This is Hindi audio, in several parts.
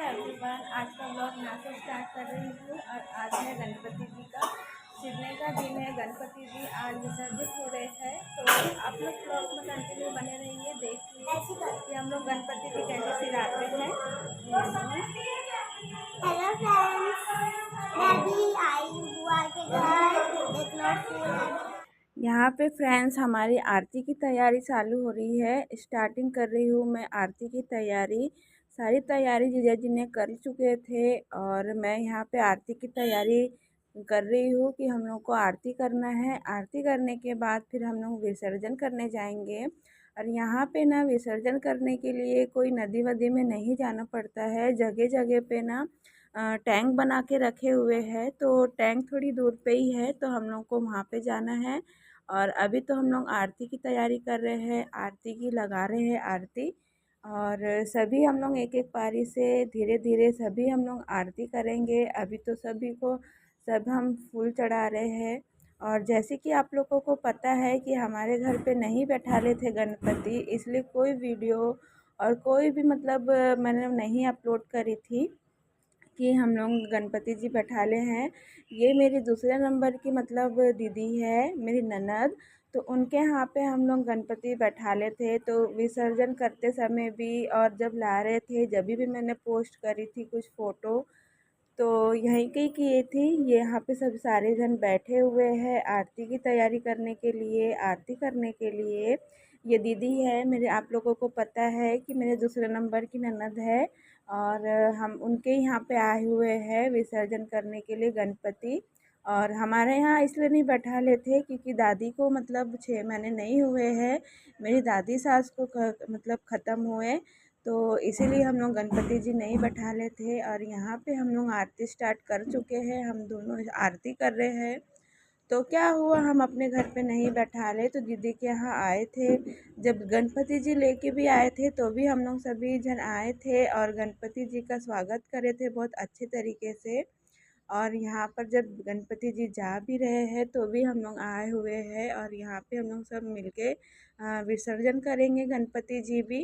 एवरीवन, आज का ब्लॉग यहाँ से स्टार्ट कर रही हूँ। और आज है गणपति जी का सिरने का दिन है। गणपति जी आज विसर्जित हो रहे हैं, तो आप लोग ब्लॉग में कंटिन्यू बने रहिए। देखिए कि हम लोग गणपति जी कैसे सिराते हैं। हेलो फ्रेंड्स, मैं भी आई हूँ बुआ के घर। देख लो फूल। यहाँ पे फ्रेंड्स हमारी आरती की तैयारी चालू हो रही है। स्टार्टिंग कर रही हूँ मैं आरती की तैयारी। सारी तैयारी जीजा जी ने कर चुके थे और मैं यहाँ पे आरती की तैयारी कर रही हूँ कि हम लोग को आरती करना है। आरती करने के बाद फिर हम लोग विसर्जन करने जाएंगे। और यहाँ पे ना विसर्जन करने के लिए कोई नदी वदी में नहीं जाना पड़ता है। जगह जगह पे ना टैंक बना के रखे हुए हैं, तो टैंक थोड़ी दूर पे ही है, तो हम लोग को वहाँ पे जाना है। और अभी तो हम लोग आरती की तैयारी कर रहे हैं, आरती की लगा रहे हैं आरती। और सभी हम लोग एक एक पारी से धीरे धीरे सभी हम लोग आरती करेंगे। अभी तो सभी को सब हम फूल चढ़ा रहे हैं। और जैसे कि आप लोगों को पता है कि हमारे घर पे नहीं बैठा रहे थे गणपति, इसलिए कोई वीडियो और कोई भी मतलब मैंने नहीं अपलोड करी थी कि हम लोग गणपति जी बैठा ले हैं। ये मेरी दूसरे नंबर की मतलब दीदी है, मेरी ननद। तो उनके यहाँ पे हम लोग गणपति बैठा ले थे, तो विसर्जन करते समय भी और जब ला रहे थे जब भी मैंने पोस्ट करी थी कुछ फ़ोटो, तो यहीं के किए थी। ये यहाँ पे सब सारे जन बैठे हुए हैं आरती की तैयारी करने के लिए, आरती करने के लिए। ये दीदी है मेरे, आप लोगों को पता है कि मेरे दूसरे नंबर की ननद है। और हम उनके यहाँ पे आए हुए हैं विसर्जन करने के लिए गणपति। और हमारे यहाँ इसलिए नहीं बैठा लेते क्योंकि दादी को मतलब 6 महीने नहीं हुए हैं। मेरी दादी सास को मतलब ख़त्म हुए, तो इसीलिए हम लोग गणपति जी नहीं बैठा ले थे। और यहाँ पे हम लोग आरती स्टार्ट कर चुके हैं, हम दोनों आरती कर रहे हैं। तो क्या हुआ, हम अपने घर पे नहीं बैठा ले तो दीदी के यहाँ आए थे। जब गणपति जी लेके भी आए थे तो भी हम लोग सभी जन आए थे और गणपति जी का स्वागत करे थे बहुत अच्छे तरीके से। और यहाँ पर जब गणपति जी जा भी रहे हैं तो भी हम लोग आए हुए हैं और यहाँ पे हम लोग सब मिलके विसर्जन करेंगे गणपति जी भी।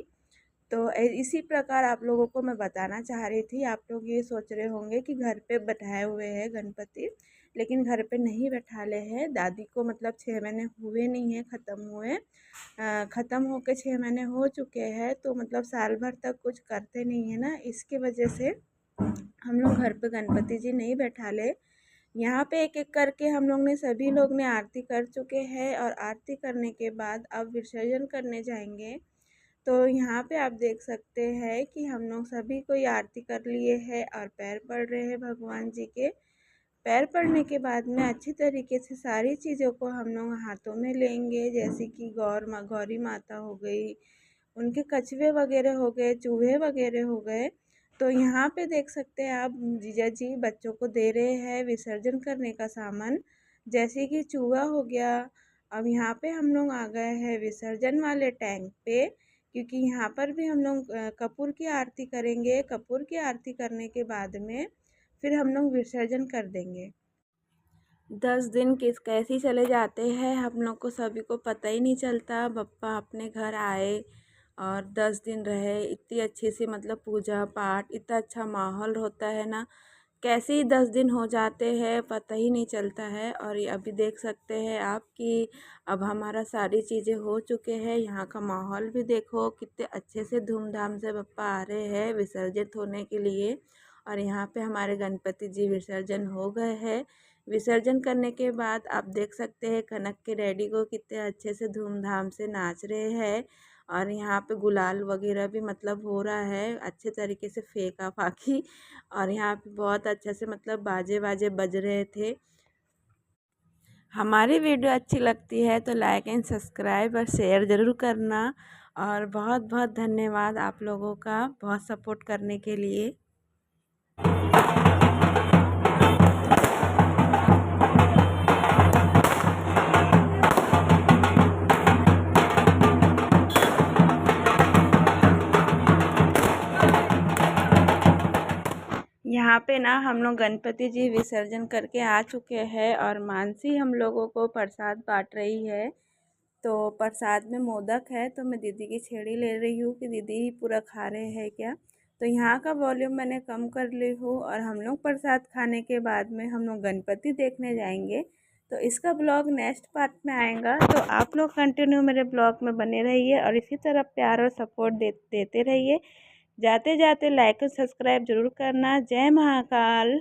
तो इसी प्रकार आप लोगों को मैं बताना चाह रही थी। आप लोग ये सोच रहे होंगे कि घर पे बैठाए हुए हैं गणपति, लेकिन घर पे नहीं बैठा ले हैं। दादी को मतलब 6 महीने हुए नहीं हैं, ख़त्म हुए। ख़त्म होके 6 महीने हो चुके हैं, तो मतलब साल भर तक कुछ करते नहीं है ना, इसके वजह से हम लोग घर पे गणपति जी नहीं बैठा ले। यहाँ पे एक एक करके हम लोग ने सभी लोग ने आरती कर चुके हैं और आरती करने के बाद अब विसर्जन करने जाएंगे। तो यहाँ पे आप देख सकते हैं कि हम लोग सभी कोई आरती कर लिए हैं और पैर पड़ रहे हैं भगवान जी के। पैर पड़ने के बाद में अच्छी तरीके से सारी चीज़ों को हम लोग हाथों में लेंगे, जैसे कि गौरी माता हो गई, उनके कछुए वगैरह हो गए, चूहे वगैरह हो गए। तो यहाँ पे देख सकते हैं आप जीजा जी बच्चों को दे रहे हैं विसर्जन करने का सामान, जैसे कि चूहा हो गया। अब यहाँ पे हम लोग आ गए हैं विसर्जन वाले टैंक पे, क्योंकि यहाँ पर भी हम लोग कपूर की आरती करेंगे। कपूर की आरती करने के बाद में फिर हम लोग विसर्जन कर देंगे। 10 दिन किस कैसे ही चले जाते हैं, हम लोग को सभी को पता ही नहीं चलता। बप्पा अपने घर आए और 10 दिन रहे, इतनी अच्छी सी मतलब पूजा पाठ, इतना अच्छा माहौल होता है ना, कैसे ही 10 दिन हो जाते हैं पता ही नहीं चलता है। और ये अभी देख सकते हैं आप कि अब हमारा सारी चीज़ें हो चुके हैं। यहाँ का माहौल भी देखो कितने अच्छे से धूमधाम से बप्पा आ रहे हैं विसर्जित होने के लिए। और यहाँ पे हमारे गणपति जी विसर्जन हो गए हैं। विसर्जन करने के बाद आप देख सकते हैं कनक के डैडी को कितने अच्छे से धूमधाम से नाच रहे हैं। और यहाँ पे गुलाल वगैरह भी मतलब हो रहा है अच्छे तरीके से, फेंका फाकी। और यहाँ पे बहुत अच्छे से मतलब बाजे बाजे बज रहे थे। हमारी वीडियो अच्छी लगती है तो लाइक एंड सब्सक्राइब और शेयर ज़रूर करना। और बहुत बहुत धन्यवाद आप लोगों का बहुत सपोर्ट करने के लिए। यहाँ पे ना हम लोग गणपति जी विसर्जन करके आ चुके हैं और मानसी हम लोगों को प्रसाद बांट रही है। तो प्रसाद में मोदक है, तो मैं दीदी की छेड़ी ले रही हूँ कि दीदी ही पूरा खा रहे हैं क्या। तो यहाँ का वॉल्यूम मैंने कम कर ली हूँ और हम लोग प्रसाद खाने के बाद में हम लोग गणपति देखने जाएंगे। तो इसका ब्लॉग नेक्स्ट पार्ट में आएगा, तो आप लोग कंटिन्यू मेरे ब्लॉग में बने रहिए और इसी तरह प्यार और सपोर्ट देते रहिए। जाते जाते लाइक और सब्सक्राइब जरूर करना। जय महाकाल।